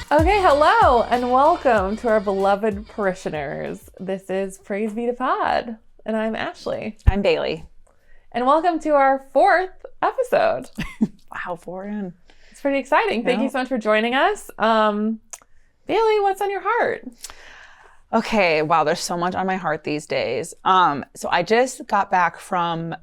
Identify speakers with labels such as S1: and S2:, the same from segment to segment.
S1: Okay, hello and welcome to our beloved parishioners. This is Praise Be to Pod, and I'm Ashley.
S2: I'm Bailee.
S1: And welcome to our 4th episode.
S2: Wow, 4 in.
S1: It's pretty exciting. Thank you so much for joining us. Bailee, what's on your heart?
S2: Okay, wow, there's so much on my heart these days. So I just got back from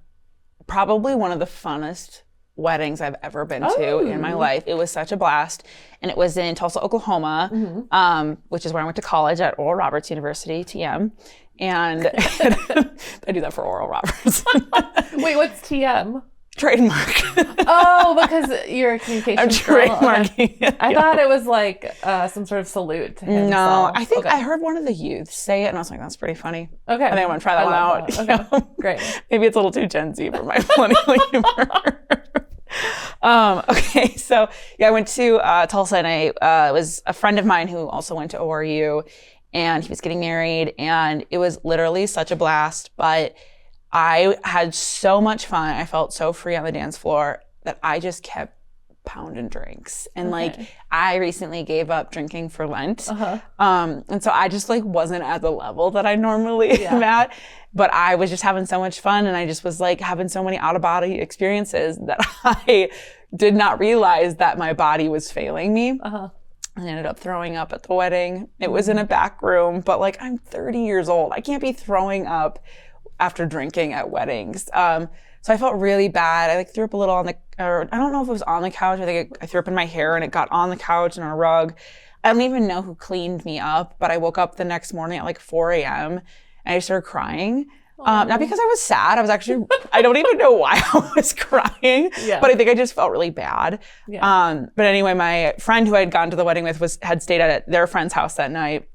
S2: probably one of the funnest weddings I've ever been to in my life. It was such a blast. And it was in Tulsa, Oklahoma, which is where I went to college at Oral Roberts University, TM. And I do that for Oral Roberts.
S1: Wait, what's TM?
S2: Trademark.
S1: Oh, because you're a communications girl.
S2: Trademarking.
S1: Okay. I thought it was like some sort of salute to himself.
S2: No, I think I heard one of the youth say it, and I was like, that's pretty funny.
S1: Okay.
S2: I think I'm going to try that one out.
S1: That. Okay, great.
S2: Maybe it's a little too Gen Z for my millennial humor. Okay, so I went to Tulsa, and it was a friend of mine who also went to ORU, and he was getting married, and it was literally such a blast, but I had so much fun. I felt so free on the dance floor that I just kept pounding drinks. And I recently gave up drinking for Lent. And so I just wasn't at the level that I normally am at. But I was just having so much fun, and I just was having so many out-of-body experiences that I did not realize that my body was failing me. I ended up throwing up at the wedding. It was in a back room, but I'm 30 years old. I can't be throwing up after drinking at weddings. So I felt really bad. I threw up a little or I don't know if it was on the couch. I think I threw up in my hair and it got on the couch and on a rug. I don't even know who cleaned me up, but I woke up the next morning at 4 a.m. and I started crying. Not because I was sad. I don't even know why I was crying, but I think I just felt really bad. But anyway, my friend who I had gone to the wedding with had stayed at their friend's house that night.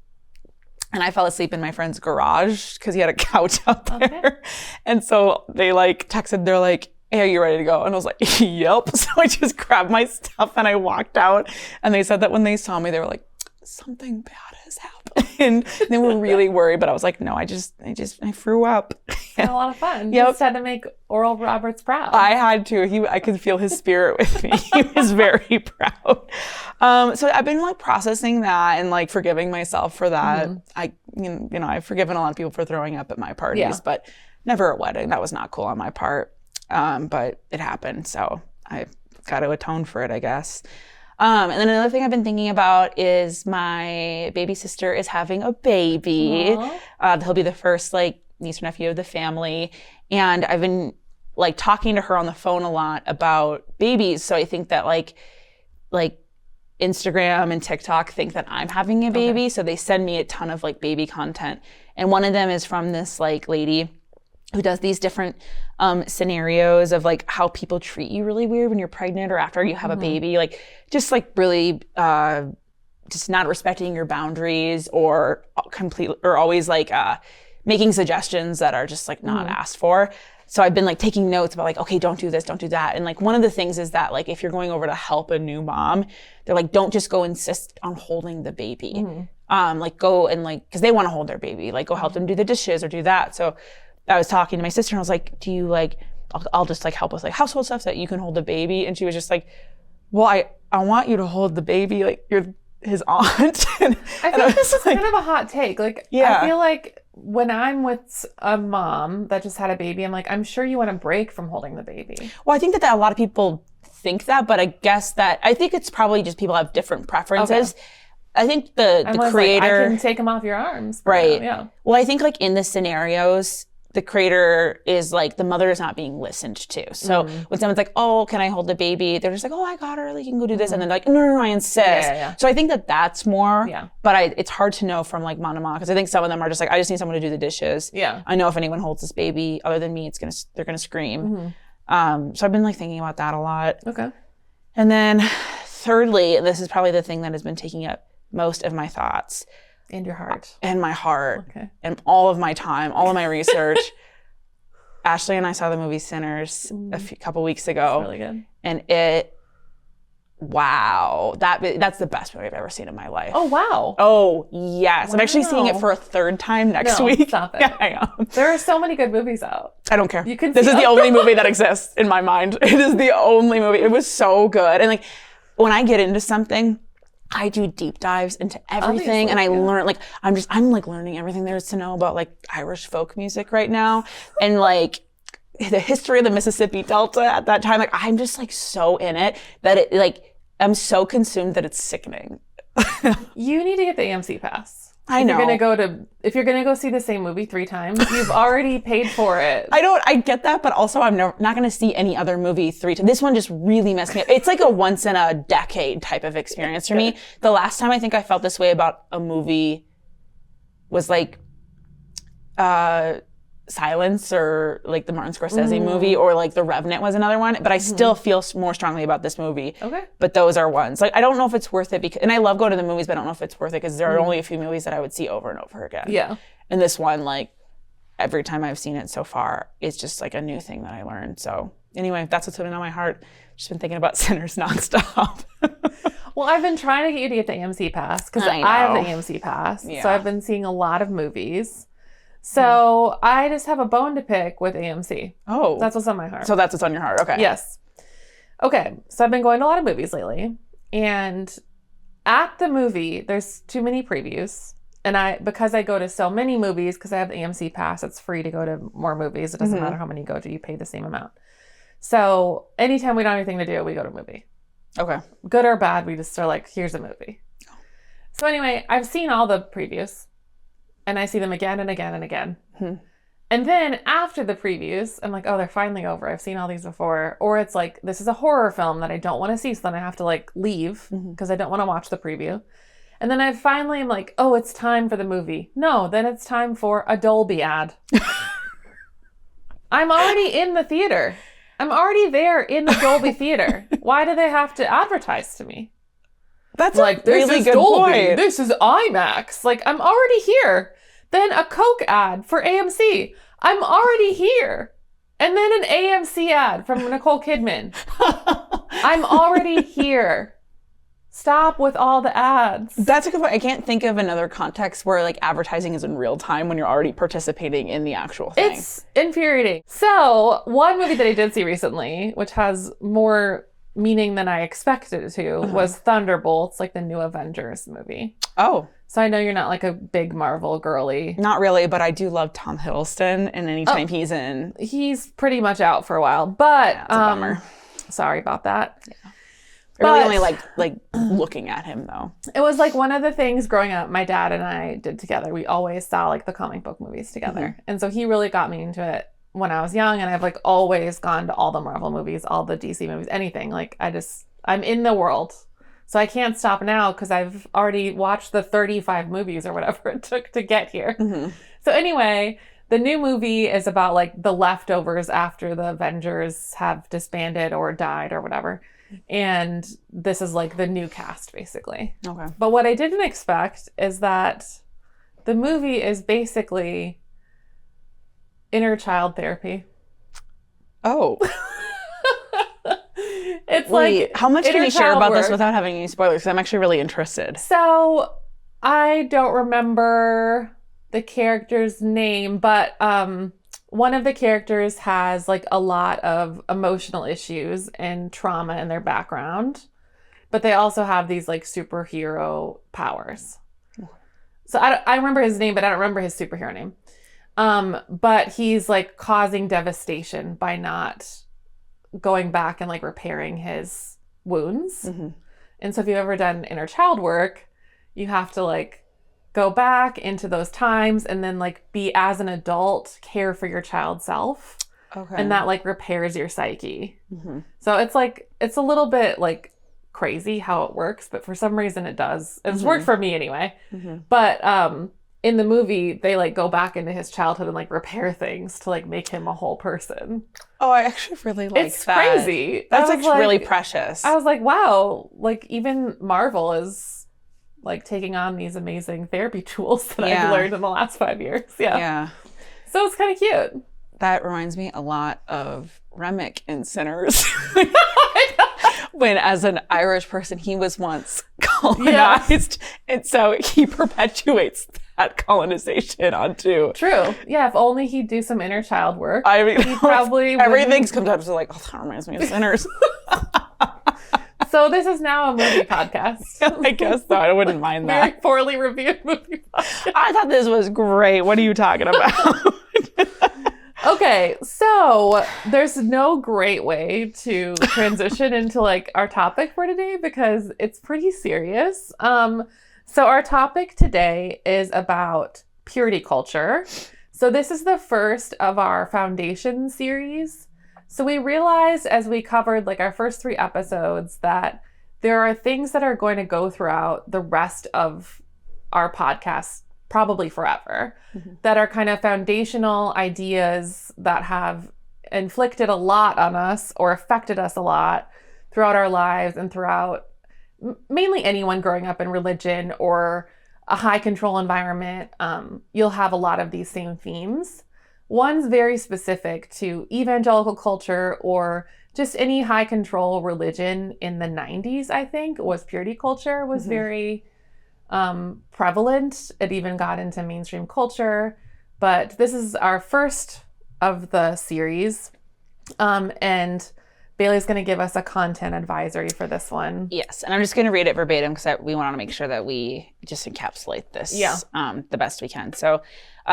S2: And I fell asleep in my friend's garage because he had a couch out there. And so they texted, they're like, hey, are you ready to go? And I was like, yep. So I just grabbed my stuff and I walked out. And they said that when they saw me, they were like, something bad has happened. And they were really worried, but I was like, no, I threw up.
S1: Had a lot of fun. You just had to make Oral Roberts proud.
S2: I had to. I could feel his spirit with me. He was very proud. So I've been processing that and forgiving myself for that. I've forgiven a lot of people for throwing up at my parties, but never a wedding. That was not cool on my part. But it happened. So I got to atone for it, I guess. And then another thing I've been thinking about is my baby sister is having a baby. He'll be the first niece or nephew of the family. And I've been talking to her on the phone a lot about babies. So I think that Instagram and TikTok think that I'm having a baby. So they send me a ton of baby content. And one of them is from this lady who does these different scenarios of how people treat you really weird when you're pregnant or after you have a baby, really just not respecting your boundaries or always making suggestions that are just not asked for. So I've been taking notes about okay, don't do this, don't do that. And one of the things is that if you're going over to help a new mom, they're don't just go insist on holding the baby. Go and because they want to hold their baby, go help them do the dishes or do that. So I was talking to my sister and I was like, do you I'll just help with household stuff so that you can hold the baby. And she was just well, I want you to hold the baby. You're his aunt.
S1: I think this is kind of a hot take. I feel when I'm with a mom that just had a baby, I'm sure you want a break from holding the baby.
S2: Well, I think that a lot of people think that, but I think it's probably just people have different preferences. I think the creator...
S1: I can take him off your arms.
S2: Right.
S1: Yeah.
S2: Well, I think in the scenarios, the creator is the mother is not being listened to. So when someone's oh, can I hold the baby? They're just oh, I got her. You can go do this. And then no, I insist. So I think that that's more, but it's hard to know from mom to mom because I think some of them are just I just need someone to do the dishes. Yeah. I know if anyone holds this baby other than me, they're going to scream. So I've been like thinking about that a lot. Okay. And then thirdly, and this is probably the thing that has been taking up most of my thoughts.
S1: And your heart.
S2: And my heart. Okay. And all of my time, all of my research. Ashley and I saw the movie Sinners a couple weeks ago.
S1: It's really good.
S2: And wow, that's the best movie I've ever seen in my life.
S1: Oh, wow.
S2: Oh, yes. Wow. I'm actually seeing it for a third time next week.
S1: Stop it.
S2: Yeah, I am.
S1: There are so many good movies out.
S2: I don't care. This is the only movie that exists in my mind. It is the only movie. It was so good. And when I get into something, I do deep dives into everything, and I learn, like, I'm like learning everything there is to know about, like, Irish folk music right now, and like the history of the Mississippi Delta at that time. Like, I'm just like so in it that it, like, I'm so consumed that it's sickening.
S1: You need to get the AMC pass.
S2: I know.
S1: If you're gonna go see the same movie 3 times, you've already paid for it.
S2: I get that, but also I'm not gonna see any other movie 3 times. This one just really messed me up. It's like a once in a decade type of experience for me. The last time I think I felt this way about a movie was like Silence, or like the Martin Scorsese movie, or like The Revenant was another one. But I still feel more strongly about this movie.
S1: Okay.
S2: But those are ones. Like, I don't know if it's worth it, because, and I love going to the movies, but I don't know if it's worth it because there are only a few movies that I would see over and over again.
S1: Yeah.
S2: And this one, like, every time I've seen it so far, it's just like a new thing that I learned. So anyway, that's what's been on my heart. Just been thinking about Sinners nonstop.
S1: Well, I've been trying to get you to get the AMC pass because I have the AMC pass. Yeah. So I've been seeing a lot of movies. So I just have a bone to pick with AMC.
S2: Oh.
S1: That's what's on my heart.
S2: So that's what's on your heart. Okay.
S1: Yes. Okay. So I've been going to a lot of movies lately. And at the movie, there's too many previews. And because I go to so many movies, because I have the AMC pass, it's free to go to more movies. It doesn't matter how many you go to. You pay the same amount. So anytime we don't have anything to do, we go to a movie.
S2: Okay.
S1: Good or bad, we just are like, here's a movie. So anyway, I've seen all the previews. And I see them again and again and again. And then after the previews, I'm like, oh, they're finally over. I've seen all these before. Or it's like, this is a horror film that I don't want to see. So then I have to like leave because I don't want to watch the preview. And then I finally am like, oh, it's time for the movie. No, then it's time for a Dolby ad. I'm already in the theater. I'm already there in the Dolby theater. Why do they have to advertise to me?
S2: That's
S1: like,
S2: a really good
S1: Dolby.
S2: point.
S1: This is IMAX. Like, I'm already here. Then a Coke ad for AMC. I'm already here. And then an AMC ad from Nicole Kidman. I'm already here. Stop with all the ads.
S2: That's a good point. I can't think of another context where like advertising is in real time when you're already participating in the actual thing.
S1: It's infuriating. So one movie that I did see recently, which has more meaning than I expected it to, was Thunderbolts, like the new Avengers movie.
S2: Oh.
S1: So I know you're not like a big Marvel girly.
S2: Not really, but I do love Tom Hiddleston, and anytime he's in...
S1: He's pretty much out for a while, but...
S2: Yeah, it's a bummer.
S1: Sorry about that.
S2: Yeah. I really only like looking at him, though. It
S1: was like one of the things growing up my dad and I did together. We always saw like the comic book movies together. And so he really got me into it when I was young, and I've like always gone to all the Marvel movies, all the DC movies, anything. Like I'm in the world. So I can't stop now because I've already watched the 35 movies or whatever it took to get here. So anyway, the new movie is about like the leftovers after the Avengers have disbanded or died or whatever. And this is like the new cast, basically. Okay. But what I didn't expect is that the movie is basically inner child therapy. Oh. It's like,
S2: how much can you share about this without having any spoilers? Because I'm actually really interested.
S1: So I don't remember the character's name, but one of the characters has like a lot of emotional issues and trauma in their background, but they also have these like superhero powers. So I remember his name, but I don't remember his superhero name. But he's like causing devastation by not going back and like repairing his wounds. And so if you've ever done inner child work, you have to like go back into those times and then like be, as an adult, care for your child self. Okay. And that like repairs your psyche. So it's like, it's a little bit like crazy how it works, but for some reason it does. It's worked for me anyway. But in the movie, they like go back into his childhood and like repair things to like make him a whole person.
S2: Oh, I actually really like that.
S1: It's crazy.
S2: That's like really precious.
S1: I was like, wow, like even Marvel is like taking on these amazing therapy tools that I've learned in the last 5 years. Yeah. So it's kind of cute.
S2: That reminds me a lot of Remick in Sinners. When, as an Irish person, he was once colonized. And so he perpetuates that colonization onto...
S1: True. Yeah, if only he'd do some inner child work.
S2: I mean,
S1: he probably
S2: everything comes up to like, oh, that reminds me of Sinners.
S1: So this is now a movie podcast.
S2: I guess so. I wouldn't mind
S1: Very
S2: that.
S1: poorly reviewed movie podcast.
S2: I thought this was great. What are you talking about?
S1: Okay, so there's no great way to transition into like our topic for today because it's pretty serious. So our topic today is about purity culture. So this is the first of our foundation series. So we realized as we covered like our first 3 episodes that there are things that are going to go throughout the rest of our podcast probably forever, that are kind of foundational ideas that have inflicted a lot on us or affected us a lot throughout our lives and throughout mainly anyone growing up in religion or a high control environment. You'll have a lot of these same themes. One's very specific to evangelical culture or just any high control religion in the 90s, I think, was purity culture was very prevalent. It even got into mainstream culture, but this is our first of the series. And Bailey's going to give us a content advisory for this one.
S2: Yes, and I'm just going to read it verbatim because we want to make sure that we just encapsulate this the best we can. So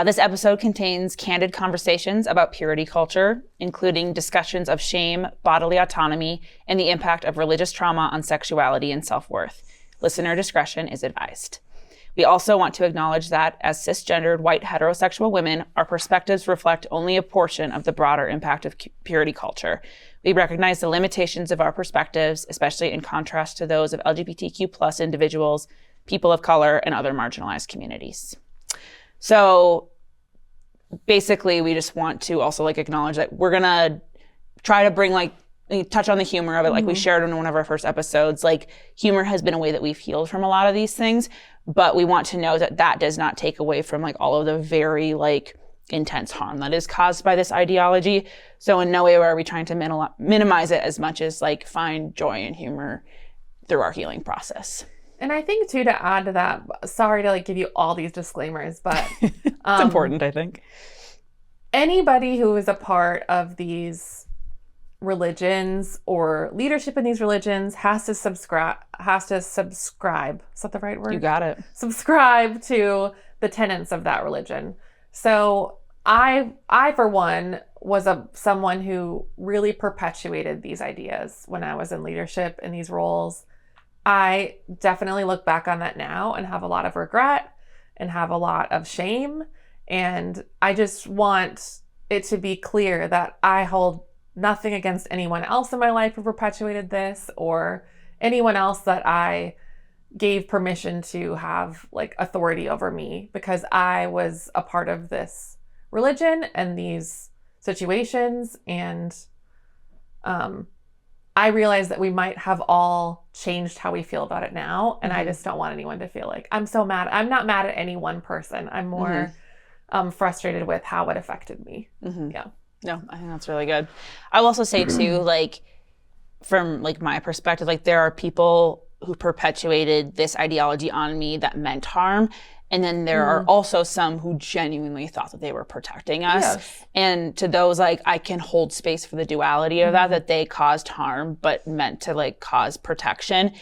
S2: this episode contains candid conversations about purity culture, including discussions of shame, bodily autonomy, and the impact of religious trauma on sexuality and self-worth. Listener discretion is advised. We also want to acknowledge that, as cisgendered white heterosexual women, our perspectives reflect only a portion of the broader impact of purity culture. We recognize the limitations of our perspectives, especially in contrast to those of LGBTQ+ individuals, people of color, and other marginalized communities. So basically, we just want to also like acknowledge that we're gonna try to bring like touch on the humor of it, like we shared in one of our first episodes. Like, humor has been a way that we've healed from a lot of these things, but we want to know that that does not take away from like all of the very like intense harm that is caused by this ideology. So in no way are we trying to minimize it as much as like find joy and humor through our healing process.
S1: And I think too, to add to that, sorry to like give you all these disclaimers, but
S2: it's important, I think.
S1: Anybody who is a part of these religions or leadership in these religions has to subscribe. Is that the right word?
S2: You got it.
S1: Subscribe to the tenets of that religion. So I for one was someone who really perpetuated these ideas when I was in leadership in these roles. I definitely look back on that now and have a lot of regret and have a lot of shame. And I just want it to be clear that I hold nothing against anyone else in my life who perpetuated this or anyone else that I gave permission to have like authority over me, because I was a part of this religion and these situations. And I realized that we might have all changed how we feel about it now. And I just don't want anyone to feel like I'm so mad. I'm not mad at any one person. I'm more frustrated with how it affected me. Yeah.
S2: No, I think that's really good. I will also say too, like from like my perspective, like there are people who perpetuated this ideology on me that meant harm. And then there are also some who genuinely thought that they were protecting us.
S1: Yes.
S2: And to those, like, I can hold space for the duality of that they caused harm, but meant to like cause protection.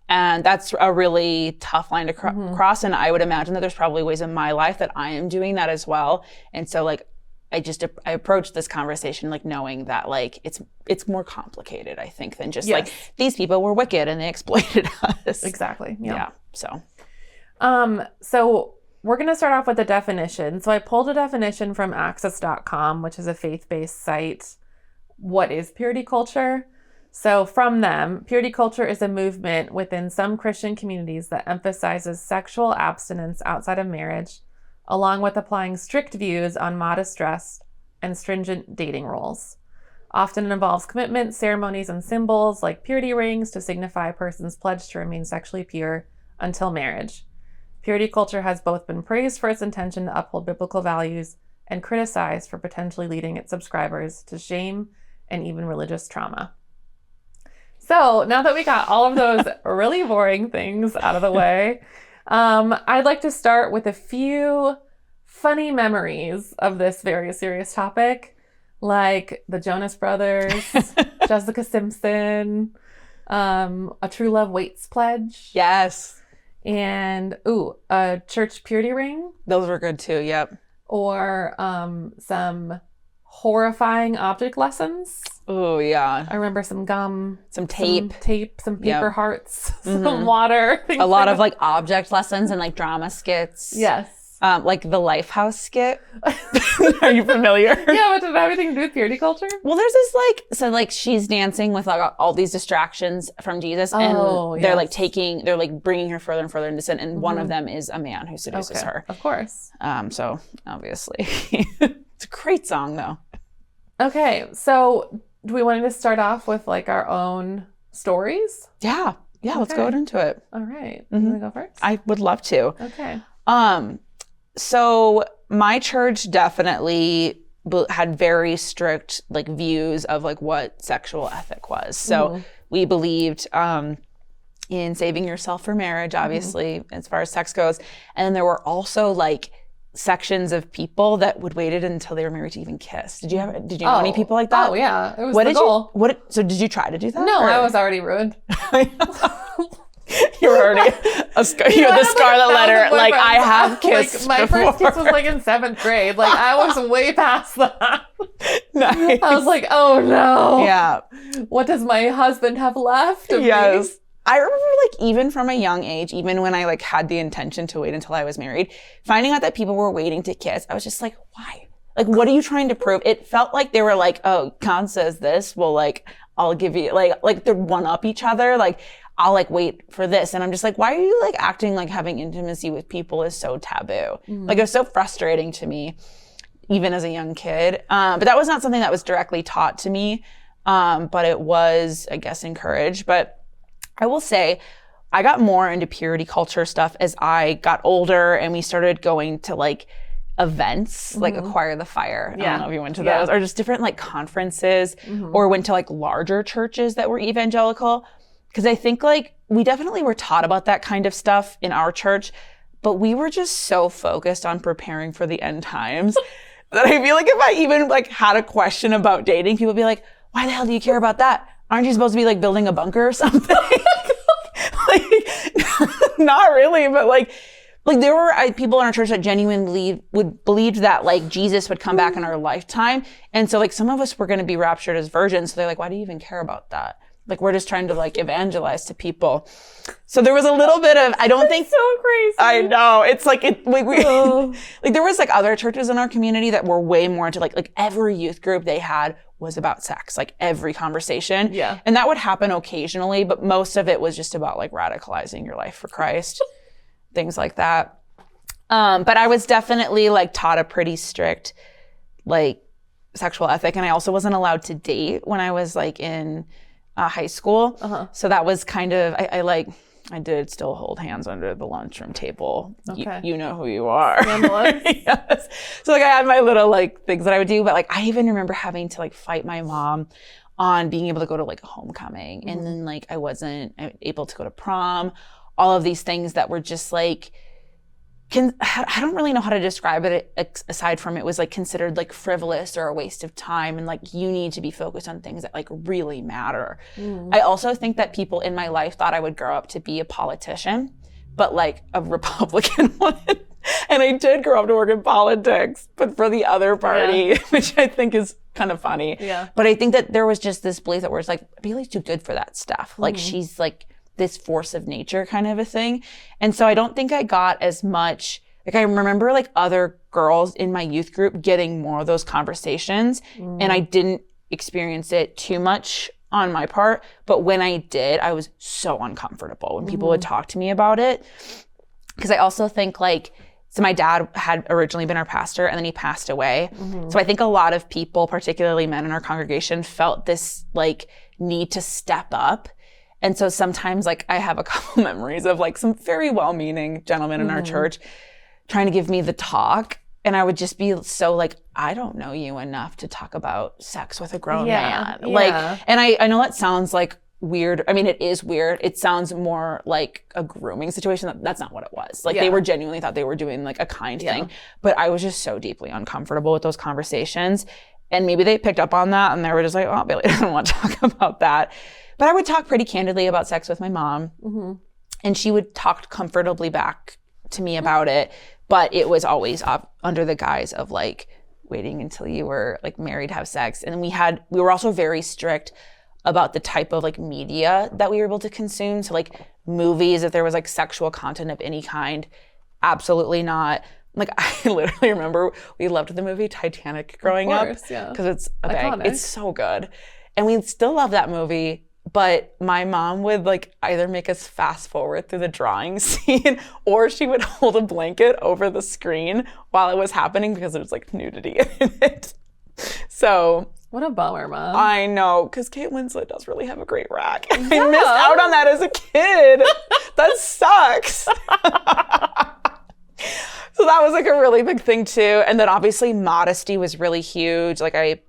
S2: And that's a really tough line to cross. And I would imagine that there's probably ways in my life that I am doing that as well. And so like, I approached this conversation like knowing that like it's more complicated, I think, than just like these people were wicked and they exploited us.
S1: Exactly.
S2: Yeah. So
S1: we're going to start off with the definition. So I pulled a definition from access.com, which is a faith-based site. What is purity culture? So from them, purity culture is a movement within some Christian communities that emphasizes sexual abstinence outside of marriage, along with applying strict views on modest dress and stringent dating roles. Often it involves commitment, ceremonies, and symbols like purity rings to signify a person's pledge to remain sexually pure until marriage. Purity culture has both been praised for its intention to uphold biblical values and criticized for potentially leading its subscribers to shame and even religious trauma. So now that we got all of those really boring things out of the way, I'd like to start with a few funny memories of this very serious topic, like the Jonas Brothers, Jessica Simpson, A true love waits pledge.
S2: Yes.
S1: And, a church purity ring.
S2: Those were good too. Yep.
S1: Or some horrifying object lessons.
S2: Oh, yeah.
S1: I remember some gum.
S2: Some tape.
S1: Some paper hearts.
S2: Mm-hmm.
S1: Some water.
S2: A lot of like object lessons and like drama skits.
S1: Yes.
S2: Like the Lifehouse skit. Are you familiar?
S1: Yeah, but did it have anything to do with purity culture?
S2: Well, there's this like she's dancing with like all these distractions from Jesus, and they're like they're like bringing her further and further into sin, and one of them is a man who seduces her.
S1: Of course.
S2: So obviously, it's a great song though.
S1: Okay, so do we want to start off with like our own stories?
S2: Yeah, let's go into it.
S1: All right, you want to go first?
S2: I would love to.
S1: Okay.
S2: So my church definitely had very strict like views of like what sexual ethic was. So we believed in saving yourself for marriage, obviously, as far as sex goes. And then there were also like sections of people that would waited until they were married to even kiss. Did you know any people like that?
S1: Oh yeah, it was the goal.
S2: So did you try to do that?
S1: No, I was already ruined.
S2: You were already you had the scarlet letter. Like I have kissed.
S1: Like, my first kiss was like in 7th grade. Like I was way past that.
S2: Nice.
S1: I was like, oh no.
S2: Yeah.
S1: What does my husband have left of me?
S2: I remember like even from a young age, even when I like had the intention to wait until I was married, finding out that people were waiting to kiss, I was just like, why? Like, what are you trying to prove? It felt like they were like, oh, God says this. Well, like, I'll give you like they'd one up each other. Like, I'll like wait for this. And I'm just like, why are you like acting like having intimacy with people is so taboo? Like it was so frustrating to me, even as a young kid. But that was not something that was directly taught to me. But it was, I guess, encouraged. But I will say I got more into purity culture stuff as I got older and we started going to like events, like Acquire the Fire. I don't know if you went to those or just different like conferences or went to like larger churches that were evangelical. Because I think like we definitely were taught about that kind of stuff in our church, but we were just so focused on preparing for the end times that I feel like if I even like had a question about dating, people would be like, why the hell do you care about that? Aren't you supposed to be like building a bunker or something? Like, not really, but like there were people in our church that genuinely believed that like Jesus would come back in our lifetime. And so like some of us were going to be raptured as virgins. So they're like, why do you even care about that? Like, we're just trying to like evangelize to people. So there was a little bit of, I don't think.
S1: So crazy.
S2: I know. It's like, like there was like other churches in our community that were way more into like every youth group they had was about sex, like every conversation.
S1: Yeah.
S2: And that would happen occasionally, but most of it was just about like radicalizing your life for Christ, things like that. But I was definitely like taught a pretty strict like sexual ethic. And I also wasn't allowed to date when I was like in high school. So that was kind of, I did still hold hands under the lunchroom table.
S1: Okay.
S2: You know who you are.
S1: Yes.
S2: So like I had my little like things that I would do, but like I even remember having to like fight my mom on being able to go to like a homecoming. And then like I wasn't able to go to prom. All of these things that were just like, I don't really know how to describe it aside from it was like considered like frivolous or a waste of time and like you need to be focused on things that like really matter. I also think that people in my life thought I would grow up to be a politician, but like a Republican one. And I did grow up to work in politics, but for the other party, which I think is kind of funny.
S1: Yeah.
S2: But I think that there was just this belief that was like, Bailey's too good for that stuff. Like she's like this force of nature kind of a thing. And so I don't think I got as much, like I remember like other girls in my youth group getting more of those conversations and I didn't experience it too much on my part. But when I did, I was so uncomfortable when people would talk to me about it. Because I also think like, so my dad had originally been our pastor and then he passed away. So I think a lot of people, particularly men in our congregation, felt this like need to step up. And so sometimes like I have a couple memories of like some very well-meaning gentlemen in our church trying to give me the talk. And I would just be so like, I don't know you enough to talk about sex with a grown man. Like, and I know that sounds like weird. I mean, it is weird. It sounds more like a grooming situation. That's not what it was. Like they were genuinely thought they were doing like a kind thing. But I was just so deeply uncomfortable with those conversations. And maybe they picked up on that and they were just like, oh, Bailey doesn't want to talk about that. But I would talk pretty candidly about sex with my mom. And she would talk comfortably back to me about it. But it was always up under the guise of like waiting until you were like married to have sex. And we were also very strict about the type of like media that we were able to consume. So like movies, if there was like sexual content of any kind, absolutely not. Like I literally remember we loved the movie Titanic growing up because it's a bang. It's so good. And we still love that movie, but my mom would like either make us fast forward through the drawing scene or she would hold a blanket over the screen while it was happening because there was like nudity in it. So
S1: what a bummer, Mom.
S2: I know, because Kate Winslet does really have a great rack. I missed out on that as a kid. That sucks. So that was like a really big thing too. And then obviously modesty was really huge. Like I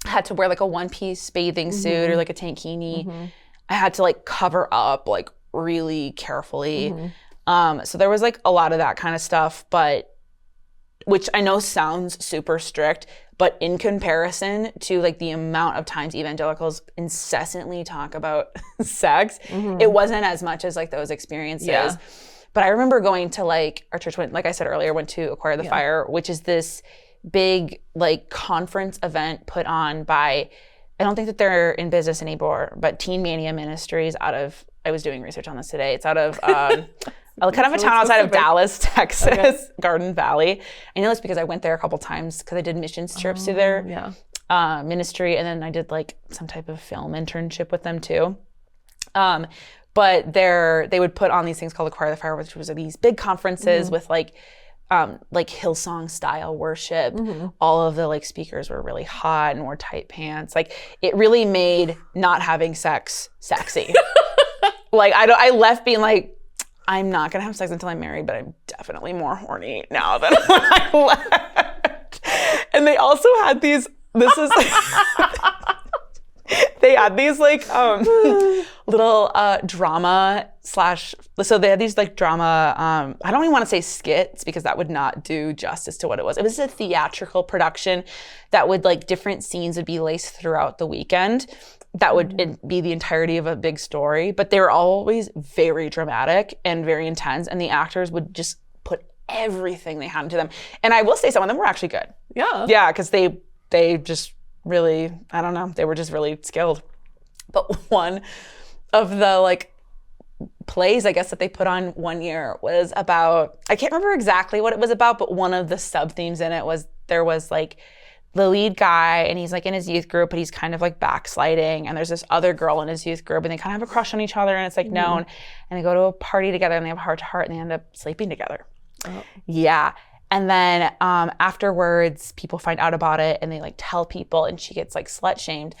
S2: had to wear like a one-piece bathing suit or like a tankini. I had to like cover up like really carefully. So there was like a lot of that kind of stuff, but which I know sounds super strict, but in comparison to like the amount of times evangelicals incessantly talk about sex, it wasn't as much as like those experiences. But I remember going to like, our church went, like I said earlier, went to Acquire the Fire, which is this big like conference event put on by, I don't think that they're in business anymore, but Teen Mania Ministries out of, I was doing research on this today. It's out of kind of a town outside of Dallas, Texas, Garden Valley. I know this because I went there a couple times because I did missions trips to their ministry. And then I did like some type of film internship with them too. But they would put on these things called Acquire the Fire, which was these big conferences with like Hillsong style worship. All of the like speakers were really hot and wore tight pants. Like it really made not having sex sexy. Like I left being like, I'm not gonna have sex until I'm married, but I'm definitely more horny now than when I left. And they also had these, they had these like little drama slash, so they had these like drama, I don't even want to say skits because that would not do justice to what it was. It was a theatrical production that would like different scenes would be laced throughout the weekend. That would be the entirety of a big story, but they were always very dramatic and very intense, and the actors would just put everything they had into them. And I will say some of them were actually good. Yeah, because they just really, I don't know, they were just really skilled. But one of the like plays, I guess, that they put on one year was about, I can't remember exactly what it was about, but one of the sub themes in it was there was like the lead guy and he's like in his youth group, but he's kind of like backsliding. And there's this other girl in his youth group and they kind of have a crush on each other and it's like known. And they go to a party together and they have heart to heart and they end up sleeping together. Yeah. And then afterwards, people find out about it and they like tell people and she gets like slut shamed.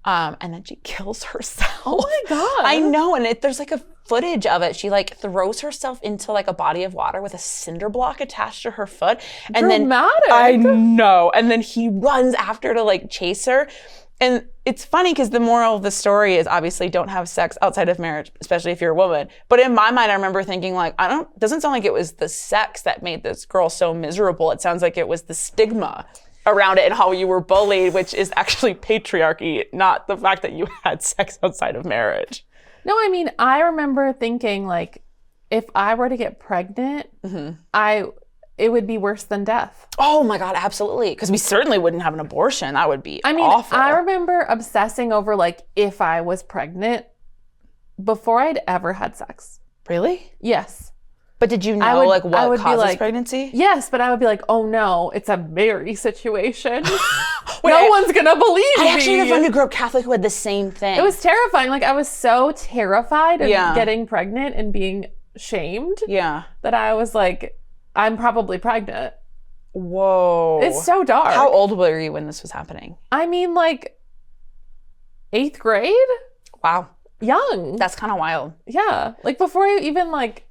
S2: And then she kills herself.
S1: Oh my God.
S2: I know. And there's like a footage of it. She like throws herself into like a body of water with a cinder block attached to her foot. And
S1: Dramatic.
S2: Then I know. And then he runs after to like chase her. And it's funny because the moral of the story is obviously don't have sex outside of marriage, especially if you're a woman. But in my mind, I remember thinking like, doesn't sound like it was the sex that made this girl so miserable. It sounds like it was the stigma around it and how you were bullied, which is actually patriarchy, not the fact that you had sex outside of marriage.
S1: No, I mean, I remember thinking like, if I were to get pregnant, it would be worse than death.
S2: Oh my God, absolutely. Because we certainly wouldn't have an abortion. That would be awful.
S1: I remember obsessing over like, if I was pregnant before I'd ever had sex.
S2: Really?
S1: Yes.
S2: But did you know what causes pregnancy?
S1: Yes, but I would be like, oh no, it's a Mary situation. No one's gonna believe me.
S2: I actually had a friend who grew up Catholic who had the same thing.
S1: It was terrifying. Like I was so terrified of getting pregnant and being shamed that I was like, I'm probably pregnant.
S2: Whoa.
S1: It's so dark.
S2: How old were you when this was happening?
S1: I mean, like 8th grade?
S2: Wow.
S1: Young.
S2: That's kind of wild.
S1: Yeah. Like before I even like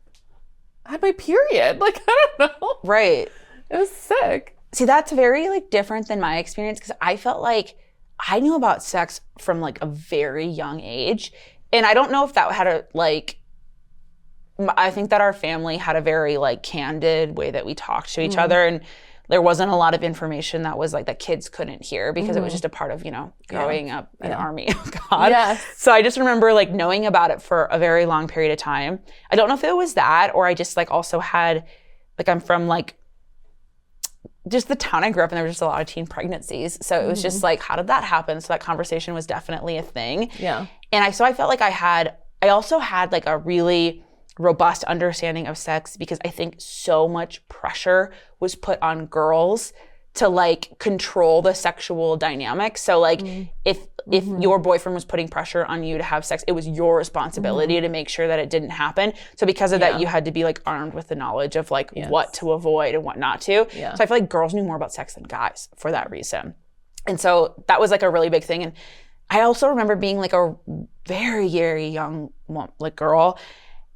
S1: had my period. Like, I don't know.
S2: Right.
S1: It was sick.
S2: See, that's very like different than my experience because I felt like I knew about sex from like a very young age. And I don't know if that had a like, I think that our family had a very like candid way that we talked to each other. And there wasn't a lot of information that was like that kids couldn't hear because it was just a part of, growing up an army of God.
S1: Yes.
S2: So I just remember like knowing about it for a very long period of time. I don't know if it was that or I just like also had, like I'm from like just the town I grew up in, there was just a lot of teen pregnancies. So it was just like, how did that happen? So that conversation was definitely a thing.
S1: Yeah.
S2: And I felt like I also had like a really robust understanding of sex because I think so much pressure was put on girls to like control the sexual dynamic. So like if your boyfriend was putting pressure on you to have sex, it was your responsibility to make sure that it didn't happen. So because of that, you had to be like armed with the knowledge of like what to avoid and what not to.
S1: Yeah.
S2: So I feel like girls knew more about sex than guys for that reason. And so that was like a really big thing. And I also remember being like a very, very young like girl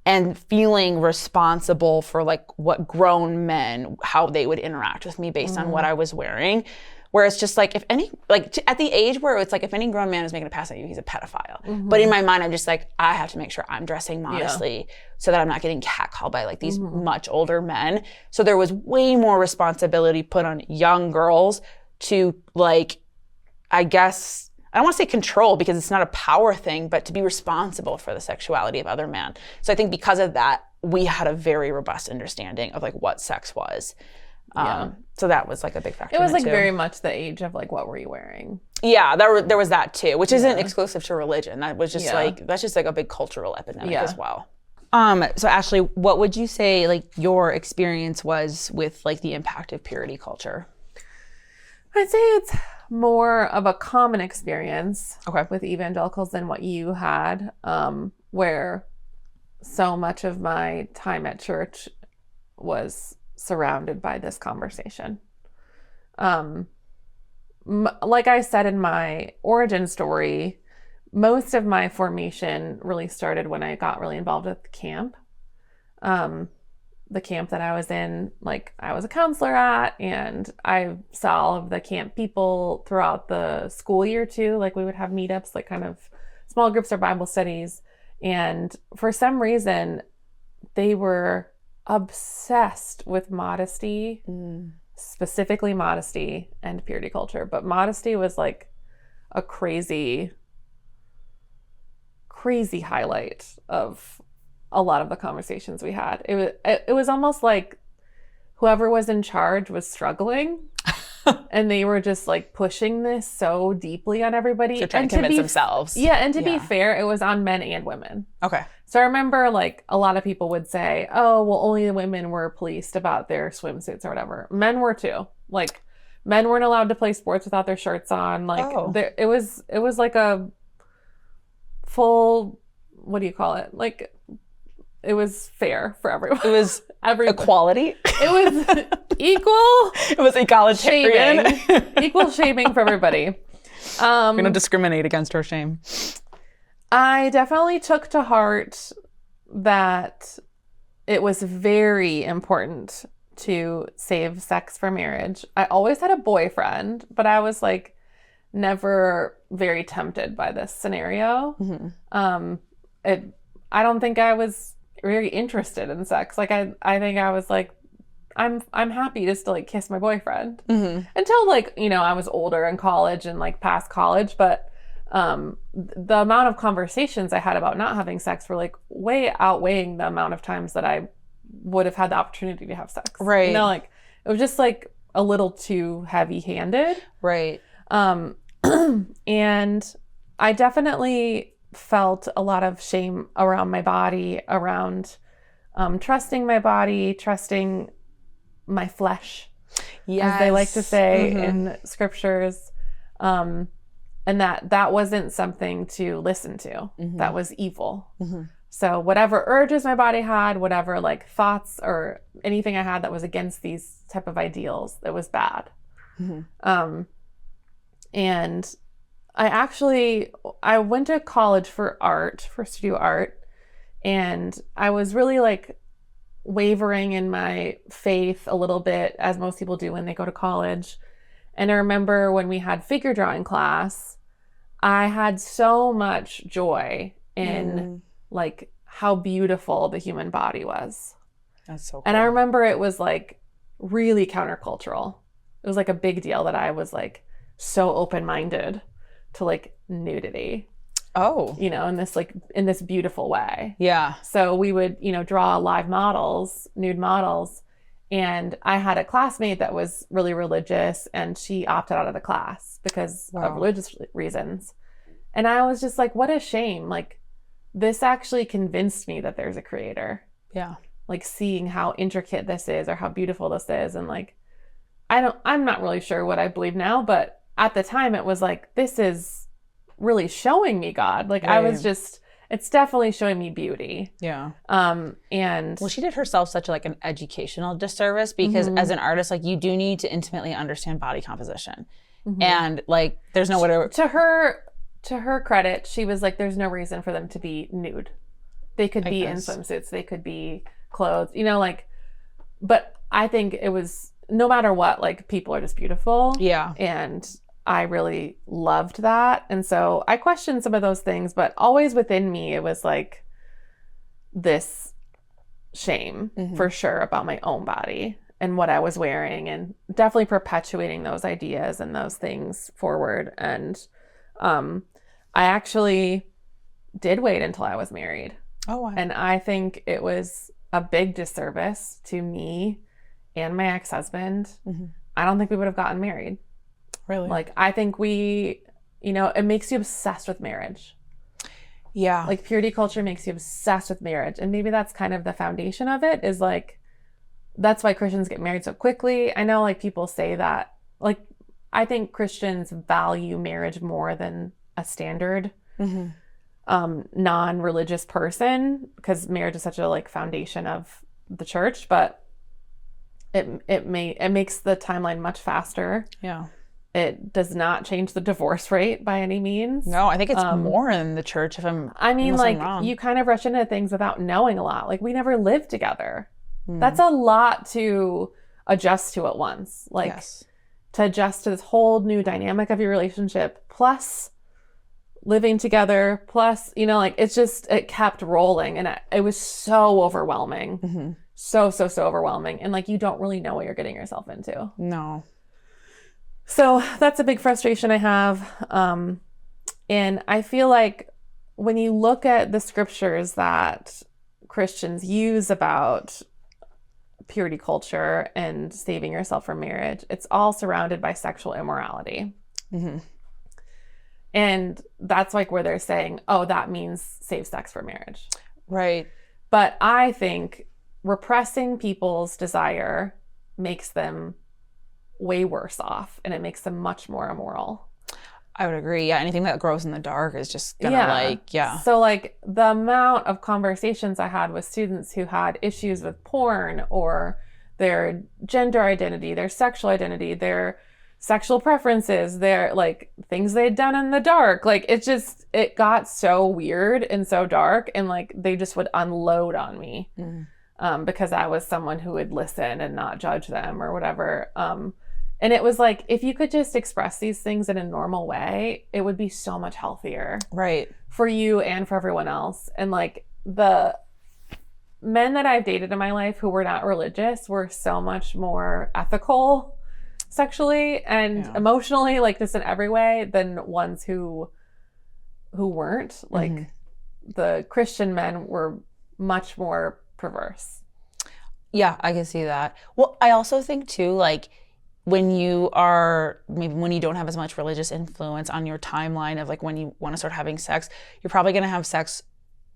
S2: and feeling responsible for like what grown men, how they would interact with me based on what I was wearing. Where it's just like, at the age where it's like, if any grown man is making a pass at you, he's a pedophile. But in my mind, I'm just like, I have to make sure I'm dressing modestly so that I'm not getting catcalled by like these much older men. So there was way more responsibility put on young girls to like, I guess, I don't want to say control because it's not a power thing, but to be responsible for the sexuality of other men. So I think because of that, we had a very robust understanding of like what sex was. So that was like a big factor.
S1: It was like
S2: too.
S1: very much the age of like, what were you wearing?
S2: Yeah, there was that too, which isn't exclusive to religion. That was just like, that's just like a big cultural epidemic as well. So Ashley, what would you say like your experience was with like the impact of purity culture?
S1: I'd say it's more of a common experience
S2: Okay.
S1: with evangelicals than what you had, where so much of my time at church was surrounded by this conversation. Like I said in my origin story, most of my formation really started when I got really involved with camp. The camp that I was in, like I was a counselor at, and I saw all of the camp people throughout the school year too. Like we would have meetups, like kind of small groups or Bible studies. And for some reason, they were obsessed with modesty, specifically modesty and purity culture. But modesty was like a crazy highlight of a lot of the conversations we had. It was almost like whoever was in charge was struggling and they were just like pushing this so deeply on everybody.
S2: So trying to convince themselves.
S1: Yeah, and to be fair, it was on men and women.
S2: Okay.
S1: So I remember like a lot of people would say, oh, well, only the women were policed about their swimsuits or whatever. Men were too. Like men weren't allowed to play sports without their shirts on. Like it was like a full, what do you call it? Like it was fair for everyone.
S2: It was equality.
S1: It was equal.
S2: It was egalitarian.
S1: Shaming. Equal shaming for everybody.
S2: We're going to discriminate against our shame.
S1: I definitely took to heart that it was very important to save sex for marriage. I always had a boyfriend, but I was like never very tempted by this scenario. I don't think I was very interested in sex. Like I think I was like, I'm happy just to like kiss my boyfriend until like, I was older in college and like past college. But the amount of conversations I had about not having sex were like way outweighing the amount of times that I would have had the opportunity to have sex.
S2: Right.
S1: Like it was just like a little too heavy handed.
S2: Right.
S1: And I definitely felt a lot of shame around my body, around trusting my body, trusting my flesh, as they like to say in scriptures. And that wasn't something to listen to. That was evil. So whatever urges my body had, whatever like thoughts or anything I had that was against these type of ideals, it was bad. And I went to college for studio art, and I was really like wavering in my faith a little bit, as most people do when they go to college. And I remember when we had figure drawing class, I had so much joy in like how beautiful the human body was.
S2: That's so cool.
S1: And I remember it was like really countercultural. it was like a big deal that I was like so open-minded to like nudity,
S2: Oh.
S1: you know, in this beautiful way.
S2: Yeah.
S1: So we would, you know, draw live models, nude models. And I had a classmate that was really religious, and she opted out of the class because of religious reasons. And I was just like, what a shame. Like, this actually convinced me that there's a creator.
S2: Yeah.
S1: Like, seeing how intricate this is or how beautiful this is. And like, I'm not really sure what I believe now, but at the time it was like, this is really showing me God. Like, I was just, it's definitely showing me beauty.
S2: Yeah.
S1: And
S2: well, she did herself such like an educational disservice because as an artist, like you do need to intimately understand body composition. And like, there's no way
S1: to her credit, she was like, there's no reason for them to be nude. They could be in swimsuits. They could be clothed, you know, like, but I think it was, no matter what, like, people are just beautiful.
S2: Yeah.
S1: And I really loved that. And so I questioned some of those things, but always within me, it was like this shame for sure about my own body and what I was wearing, and definitely perpetuating those ideas and those things forward. And I actually did wait until I was married.
S2: Oh, wow.
S1: And I think it was a big disservice to me and my ex-husband. I don't think we would have gotten married.
S2: Really?
S1: Like, I think we, you know, it makes you obsessed with marriage.
S2: Yeah.
S1: Like, purity culture makes you obsessed with marriage. And maybe that's kind of the foundation of it, is like, that's why Christians get married so quickly. I know, like, people say that, like, I think Christians value marriage more than a standard non-religious person, because marriage is such a like foundation of the church, but it makes the timeline much faster.
S2: Yeah.
S1: It does not change the divorce rate by any means.
S2: No, I think it's more in the church
S1: I mean, like,
S2: wrong.
S1: you kind of rush into things without knowing a lot. Like, we never lived together. That's a lot to adjust to at once. Like, to adjust to this whole new dynamic of your relationship, plus living together, plus, you know, like, it kept rolling, and it was so overwhelming. So overwhelming. And like, you don't really know what you're getting yourself into.
S2: No.
S1: So that's a big frustration I have. And I feel like when you look at the scriptures that Christians use about purity culture and saving yourself from marriage, it's all surrounded by sexual immorality. And that's like where they're saying, oh, that means save sex for marriage.
S2: Right.
S1: But I think repressing people's desire makes them way worse off, and it makes them much more immoral.
S2: I would agree. Yeah. Anything that grows in the dark is just gonna
S1: So like, the amount of conversations I had with students who had issues with porn, or their gender identity, their sexual identity, their sexual preferences, their like things they'd done in the dark. Like, it got so weird and so dark, and like, they just would unload on me because I was someone who would listen and not judge them or whatever. And it was like, if you could just express these things in a normal way, it would be so much healthier.
S2: Right.
S1: For you and for everyone else. And like, the men that I've dated in my life who were not religious were so much more ethical sexually and emotionally, like, just in every way, than ones who weren't. Like, the Christian men were much more perverse.
S2: Yeah, I can see that. Well, I also think too, like, when you don't have as much religious influence on your timeline of like when you want to start having sex, you're probably going to have sex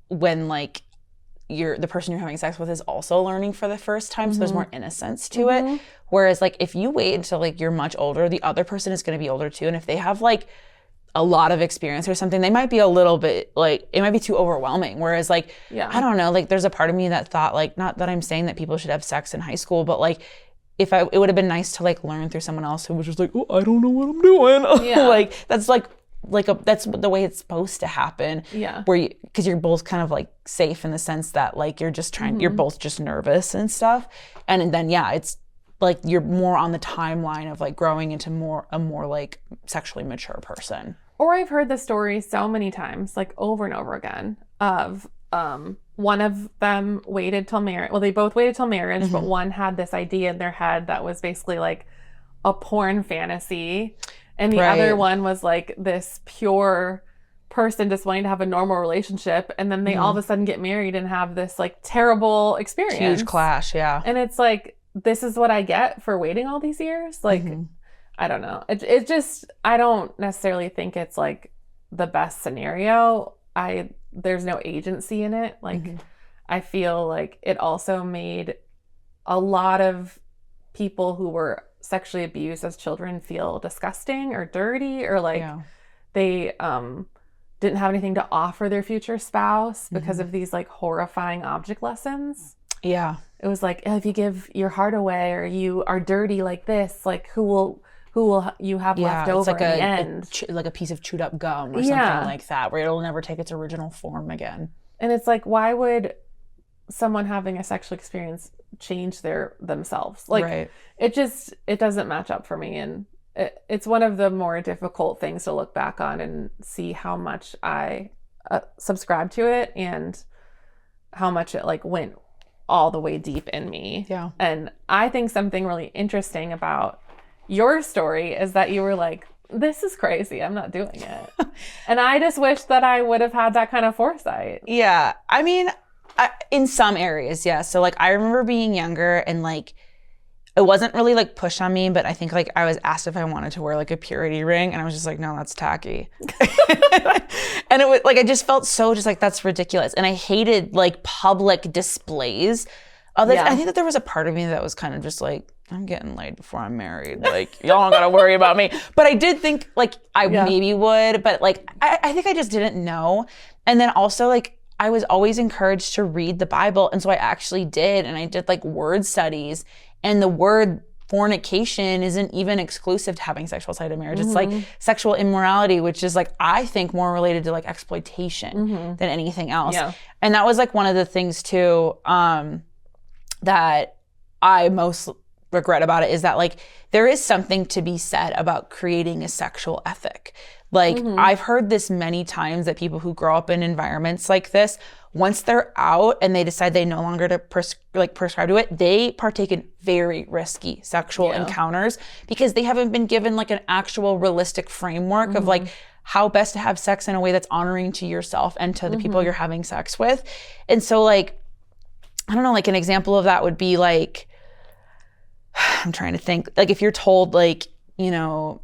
S2: when like the person you're having sex with is also learning for the first time. So there's more innocence to it. Whereas like, if you wait until like you're much older, the other person is going to be older too. And if they have like a lot of experience or something, they might be a little bit like, it might be too overwhelming. Whereas like, I don't know, like, there's a part of me that thought like, not that I'm saying that people should have sex in high school, but like, it would have been nice to like learn through someone else who was just like, oh, I don't know what I'm doing. Like, that's that's the way it's supposed to happen. Yeah. Because you're both kind of like safe in the sense that like, you're just you're both just nervous and stuff. And then, it's like, you're more on the timeline of like growing into a more like sexually mature person.
S1: Or I've heard the story so many times, like over and over again, of one of them waited till marriage. Well, they both waited till marriage, but one had this idea in their head that was basically like, a porn fantasy, and the
S2: Right.
S1: other one was like this pure person just wanting to have a normal relationship, and then they all of a sudden get married and have this like terrible experience.
S2: Huge clash, yeah.
S1: And it's like, this is what I get for waiting all these years? Like, I don't know. It just, I don't necessarily think it's like the best scenario. There's no agency in it. Like, I feel like it also made a lot of people who were sexually abused as children feel disgusting or dirty, or like they didn't have anything to offer their future spouse because of these like horrifying object lessons.
S2: Yeah.
S1: It was like, if you give your heart away or you are dirty like this, like who will you have left over
S2: like
S1: in the end?
S2: like a piece of chewed up gum or something like that, where it'll never take its original form again.
S1: And it's like, why would someone having a sexual experience change themselves? Like, it doesn't match up for me. And it's one of the more difficult things to look back on and see how much I subscribe to it and how much it like went all the way deep in me.
S2: Yeah.
S1: And I think something really interesting about your story is that you were like, this is crazy, I'm not doing it. And I just wish that I would have had that kind of foresight.
S2: Yeah. I mean, in some areas, yeah. So like I remember being younger and like it wasn't really like pushed on me, but I think like I was asked if I wanted to wear like a purity ring, and I was just like, no, that's tacky. And it was like, I just felt so just like, that's ridiculous. And I hated like public displays of this. I think that there was a part of me that was kind of just like, I'm getting laid before I'm married. Like, y'all don't gotta worry about me. But I did think like I maybe would, but like, I think I just didn't know. And then also like, I was always encouraged to read the Bible. And so I actually did. And I did like word studies, and the word fornication isn't even exclusive to having sexual outside of marriage. It's like sexual immorality, which is like, I think more related to like exploitation than anything else. Yeah. And that was like one of the things too, that I most regret about it, is that like there is something to be said about creating a sexual ethic. Like I've heard this many times, that people who grow up in environments like this, once they're out and they decide they no longer to prescribe to it, they partake in very risky sexual encounters because they haven't been given like an actual realistic framework of like how best to have sex in a way that's honoring to yourself and to the people you're having sex with. And so like, I don't know, like an example of that would be like, I'm trying to think, like if you're told like, you know,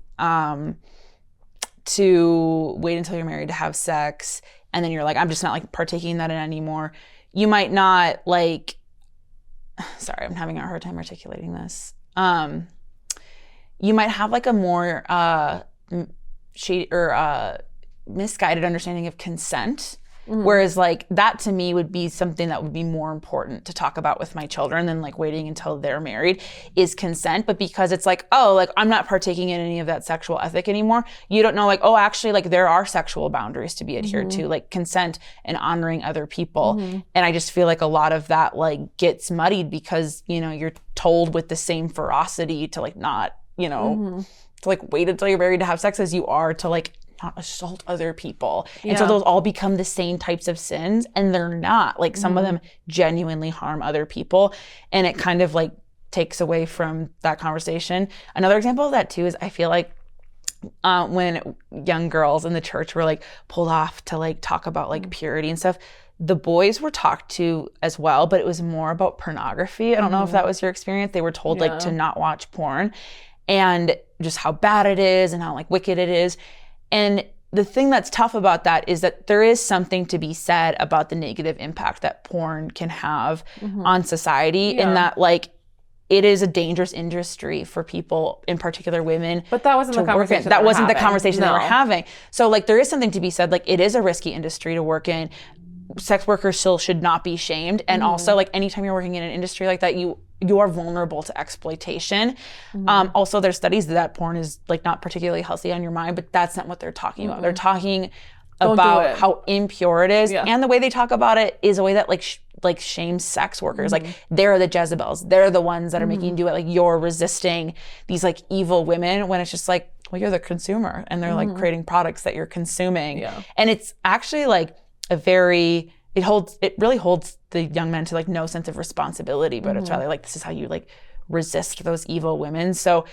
S2: to wait until you're married to have sex, and then you're like, I'm just not like partaking in that anymore. You might not like, sorry, I'm having a hard time articulating this. You might have like a more shady or misguided understanding of consent. Whereas like that to me would be something that would be more important to talk about with my children than like waiting until they're married, is consent. But because it's like, oh, like I'm not partaking in any of that sexual ethic anymore, you don't know like, oh, actually like there are sexual boundaries to be adhered to, like consent and honoring other people. And I just feel like a lot of that like gets muddied because, you know, you're told with the same ferocity to like not, you know, to like wait until you're married to have sex as you are to like not assault other people. And so those all become the same types of sins, and they're not. Like some of them genuinely harm other people, and it kind of like takes away from that conversation. Another example of that too is I feel like when young girls in the church were like pulled off to like talk about like purity and stuff, the boys were talked to as well, but it was more about pornography. I don't know if that was your experience. They were told like to not watch porn and just how bad it is and how like wicked it is. And the thing that's tough about that is that there is something to be said about the negative impact that porn can have on society, and that like it is a dangerous industry for people, in particular women.
S1: But that wasn't the conversation.
S2: That wasn't the conversation they were having. So like there is something to be said, like it is a risky industry to work in. Sex workers still should not be shamed. And also like anytime you're working in an industry like that, you are vulnerable to exploitation. Also, there's studies that porn is like not particularly healthy on your mind, but that's not what they're talking about. They're talking about how impure it is. And the way they talk about it is a way that like shames sex workers. Like they're the Jezebels. They're the ones that are making you do it. Like you're resisting these like evil women, when it's just like, well, you're the consumer, and they're like creating products that you're consuming. And it's actually like it really holds the young men to like no sense of responsibility, but it's rather like, this is how you like resist those evil women. So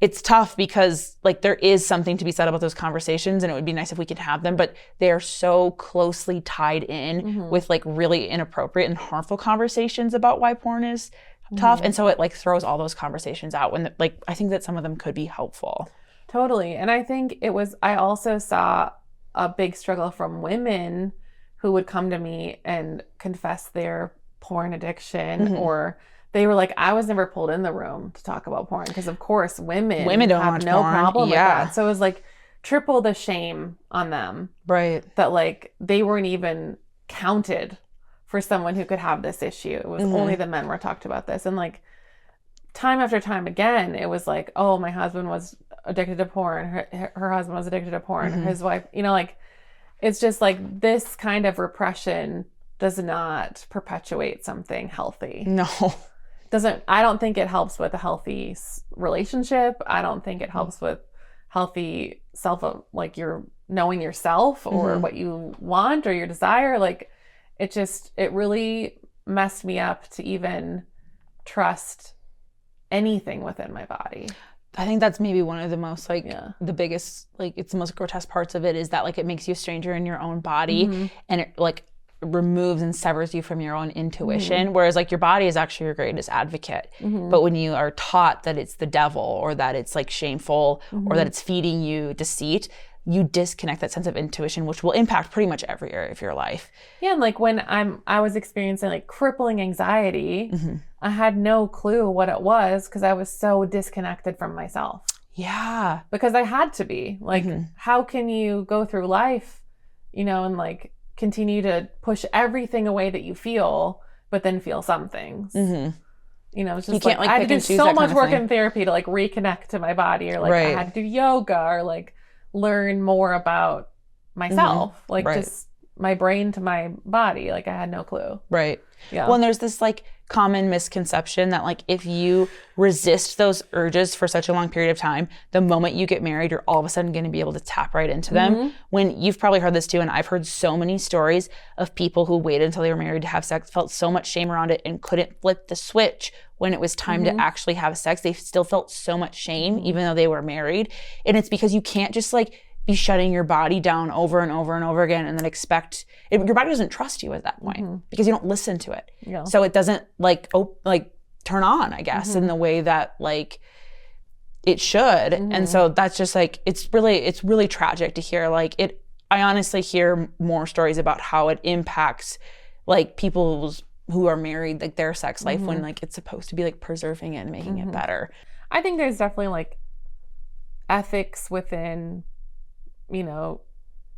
S2: it's tough because like there is something to be said about those conversations, and it would be nice if we could have them, but they are so closely tied in with like really inappropriate and harmful conversations about why porn is tough. And so it like throws all those conversations out when like I think that some of them could be helpful.
S1: Totally. And I think I also saw a big struggle from women who would come to me and confess their porn addiction, or they were like, I was never pulled in the room to talk about porn because, of course, women
S2: don't
S1: have
S2: watch
S1: no
S2: porn.
S1: problem with that. So it was like triple the shame on them.
S2: Right.
S1: That like they weren't even counted for someone who could have this issue. It was only the men were talked about this. And like time after time again, it was like, oh, my husband was addicted to porn. Her husband was addicted to porn. His wife, like it's just like this kind of repression does not perpetuate something healthy.
S2: No.
S1: I don't think it helps with a healthy relationship. I don't think it helps with healthy like you're knowing yourself or what you want or your desire. Like it really messed me up to even trust anything within my body.
S2: I think that's maybe one of the most like the biggest, like it's the most grotesque parts of it is that like it makes you a stranger in your own body and it like removes and severs you from your own intuition, whereas like your body is actually your greatest advocate. But when you are taught that it's the devil or that it's like shameful or that it's feeding you deceit, you disconnect that sense of intuition, which will impact pretty much every area of your life.
S1: Yeah, and like when I was experiencing like crippling anxiety, I had no clue what it was because I was so disconnected from myself.
S2: Yeah.
S1: Because I had to be. Like, how can you go through life, and like continue to push everything away that you feel, but then feel some things? It's just like I had to do so much work in therapy to like reconnect to my body, or like I had to do yoga or like learn more about myself, like just my brain to my body. Like I had no clue.
S2: Right.
S1: Yeah.
S2: Well, and there's this like common misconception that like if you resist those urges for such a long period of time, the moment you get married, you're all of a sudden going to be able to tap right into them. When you've probably heard this too, and I've heard so many stories of people who waited until they were married to have sex, felt so much shame around it and couldn't flip the switch when it was time to actually have sex. They still felt so much shame even though they were married. And it's because you can't just like be shutting your body down over and over and over again and then expect your body doesn't trust you at that point because you don't listen to it. Yeah. So it doesn't like turn on, I guess, in the way that like it should. And so that's just like it's really tragic to hear. Like I honestly hear more stories about how it impacts like people's who are married, like their sex life when like it's supposed to be like preserving it and making it better.
S1: I think there's definitely like ethics within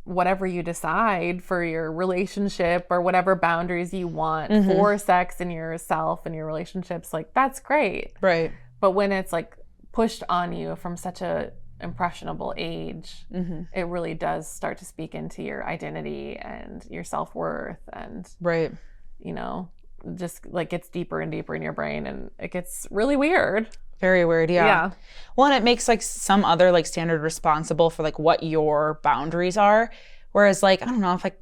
S1: whatever you decide for your relationship or whatever boundaries you want for sex and yourself and your relationships, like that's great.
S2: Right.
S1: But when it's like pushed on you from such a impressionable age, it really does start to speak into your identity and your self-worth and just like gets deeper and deeper in your brain and it gets really weird.
S2: Very weird, yeah. Well, and it makes like some other like standard responsible for like what your boundaries are. Whereas like, I don't know if like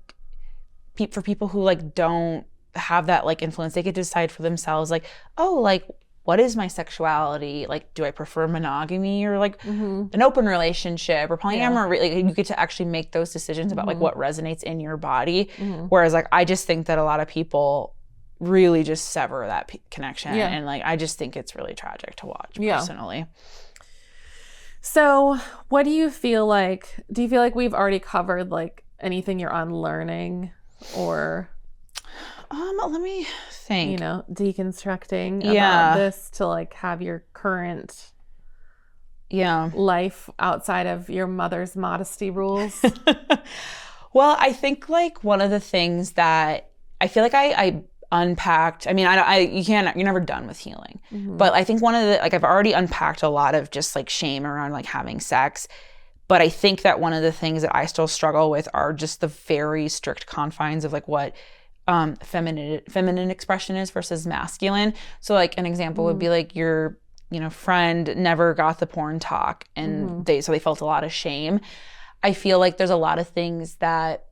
S2: for people who like don't have that like influence, they could decide for themselves like, oh, like what is my sexuality? Like, do I prefer monogamy or like an open relationship or polyamory? Like, you get to actually make those decisions about like what resonates in your body. Whereas like, I just think that a lot of people really just sever that connection. And like, I just think it's really tragic to watch personally.
S1: So what do you feel like? Do you feel like we've already covered like anything you're unlearning or?
S2: Let me think.
S1: Deconstructing about this to like have your current life outside of your mother's modesty rules.
S2: Well, I think like one of the things that I feel like I unpacked. I mean, you're never done with healing. But I think one of the, like I've already unpacked a lot of just like shame around like having sex. But I think that one of the things that I still struggle with are just the very strict confines of like what feminine expression is versus masculine. So like an example would be like your, friend never got the porn talk and they felt a lot of shame. I feel like there's a lot of things that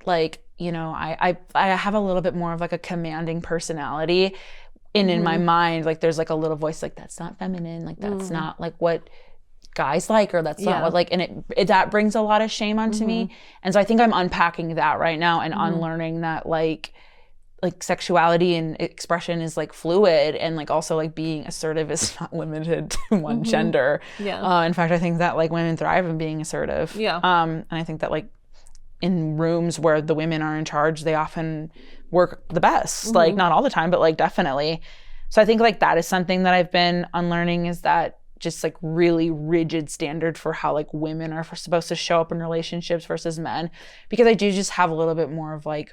S2: like, I have a little bit more of like a commanding personality in my mind, like there's like a little voice like, that's not feminine, like that's not like what guys like, or that's not what like, and it that brings a lot of shame onto me. And so I think I'm unpacking that right now and unlearning that like sexuality and expression is like fluid, and like also like being assertive is not limited to one gender. In fact, I think that like women thrive in being assertive. And I think that like in rooms where the women are in charge, they often work the best. Like not all the time, but like definitely. So I think like that is something that I've been unlearning, is that just like really rigid standard for how like women are supposed to show up in relationships versus men, because I do just have a little bit more of like,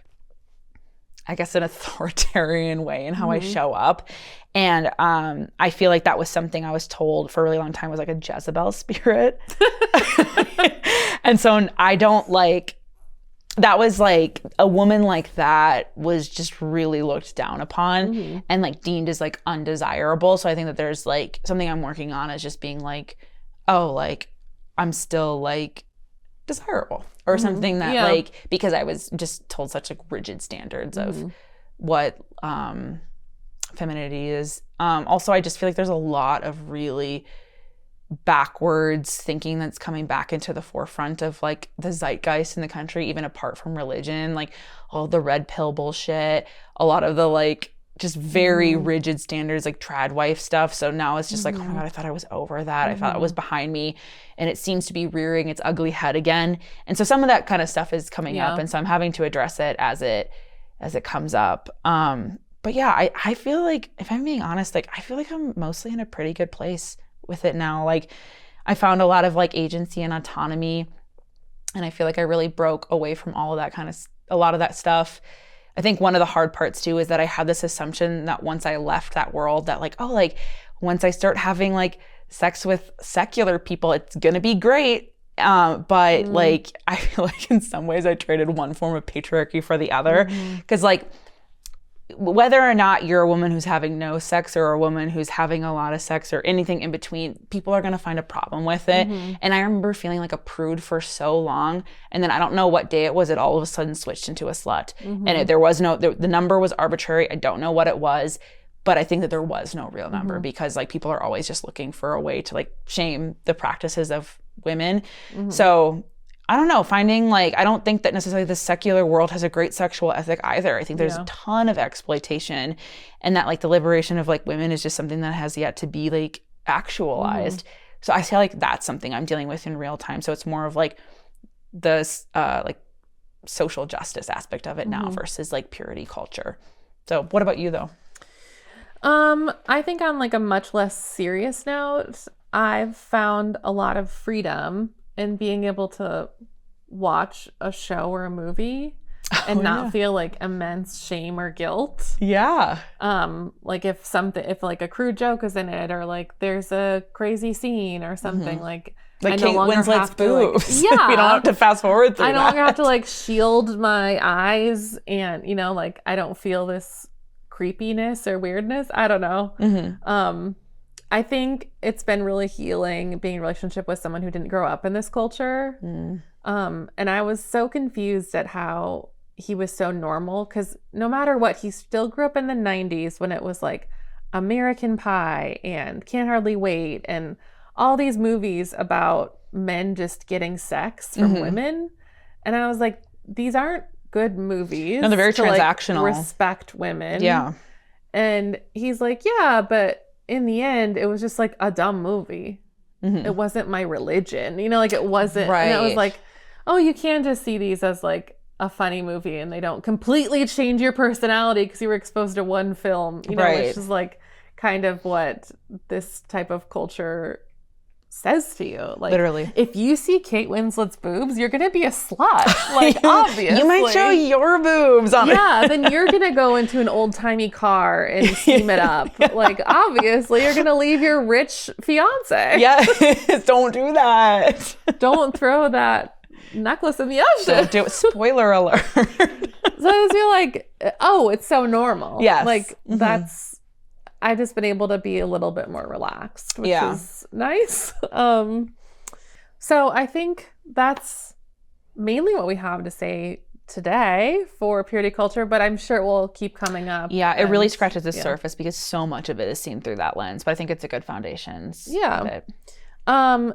S2: I guess, an authoritarian way in how I show up. And I feel like that was something I was told for a really long time was like a Jezebel spirit. And so I don't like, that was like a woman like that was just really looked down upon and like deemed as like undesirable. So I think that there's like something I'm working on is just being like, oh, like I'm still like desirable or something that like, because I was just told such like rigid standards of what femininity is. Also, I just feel like there's a lot of really backwards thinking that's coming back into the forefront of like the zeitgeist in the country, even apart from religion, like all the red pill bullshit, a lot of the like just very rigid standards, like trad wife stuff. So now it's just like, oh my God, I thought I was over that. I thought it was behind me, and it seems to be rearing its ugly head again. And so some of that kind of stuff is coming up, and so I'm having to address it as it comes up. But yeah, I feel like, if I'm being honest, like I feel like I'm mostly in a pretty good place with it now. Like I found a lot of like agency and autonomy, and I feel like I really broke away from all of that kind of, a lot of that stuff. I think one of the hard parts too is that I had this assumption that once I left that world, that like, oh, like once I start having like sex with secular people, it's gonna be great. But like, I feel like in some ways I traded one form of patriarchy for the other. Because like, whether or not you're a woman who's having no sex or a woman who's having a lot of sex or anything in between, people are going to find a problem with it. And I remember feeling like a prude for so long. And then I don't know what day it was, it all of a sudden switched into a slut. And there was no, the number was arbitrary. I don't know what it was, but I think that there was no real number, because like people are always just looking for a way to like shame the practices of women. So I don't know, finding like, I don't think that necessarily the secular world has a great sexual ethic either. I think there's a ton of exploitation, and that like the liberation of like women is just something that has yet to be like actualized. So I feel like that's something I'm dealing with in real time. So it's more of like the like social justice aspect of it now versus like purity culture. So what about you though?
S1: I think on like a much less serious note, I've found a lot of freedom in being able to watch a show or a movie and not feel like immense shame or guilt. Like if like a crude joke is in it, or like there's a crazy scene or something, like I no
S2: Kate
S1: longer
S2: Winslet's
S1: have to
S2: boobs.
S1: like,
S2: We don't have to fast forward through
S1: I no longer have to like shield my eyes, and you know, like I don't feel this creepiness or weirdness. I don't know. I think it's been really healing being in a relationship with someone who didn't grow up in this culture. And I was so confused at how he was so normal, because no matter what, he still grew up in the 90s when it was like American Pie and Can't Hardly Wait and all these movies about men just getting sex from women. And I was like, these aren't good movies.
S2: No, they're very transactional.
S1: Like, respect women. And he's like, yeah, but in the end, it was just like a dumb movie. It wasn't my religion, you know, like it wasn't. And I was like, oh, you can just see these as like a funny movie, and they don't completely change your personality because you were exposed to one film, you know, which is like kind of what this type of culture says to you. Like,
S2: literally,
S1: if you see Kate Winslet's boobs, you're gonna be a slut. Like, obviously,
S2: you might show your boobs on it.
S1: Then you're gonna go into an old timey car and steam it up. Like, obviously, you're gonna leave your rich fiance.
S2: Don't do that.
S1: Don't throw that necklace in the ocean.
S2: Don't do it. Spoiler alert.
S1: So I just feel like, oh, it's so normal. Like that's. I've just been able to be a little bit more relaxed, which is nice. So I think that's mainly what we have to say today for purity culture, but I'm sure it will keep coming up.
S2: Yeah, it really scratches the surface because so much of it is seen through that lens. But I think it's a good foundation.
S1: Yeah.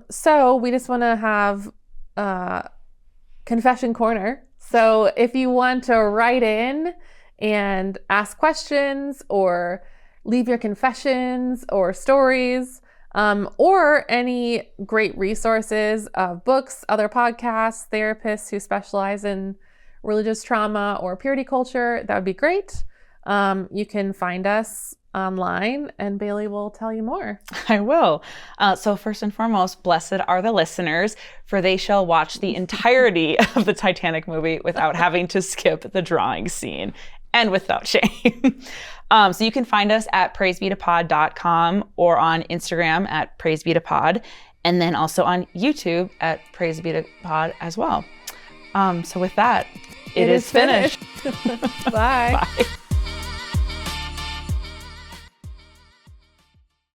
S1: So we just want to have confession corner. So if you want to write in and ask questions or leave your confessions or stories, or any great resources of books, other podcasts, therapists who specialize in religious trauma or purity culture, that would be great. You can find us online and Bailee will tell you more.
S2: I will. So first and foremost, blessed are the listeners, for they shall watch the entirety of the Titanic movie without having to skip the drawing scene and without shame. So you can find us at praisebetopod.com or on Instagram at praisebetopod, and then also on YouTube at praisebetopod as well. So with that, it is finished.
S1: Bye.
S2: Bye.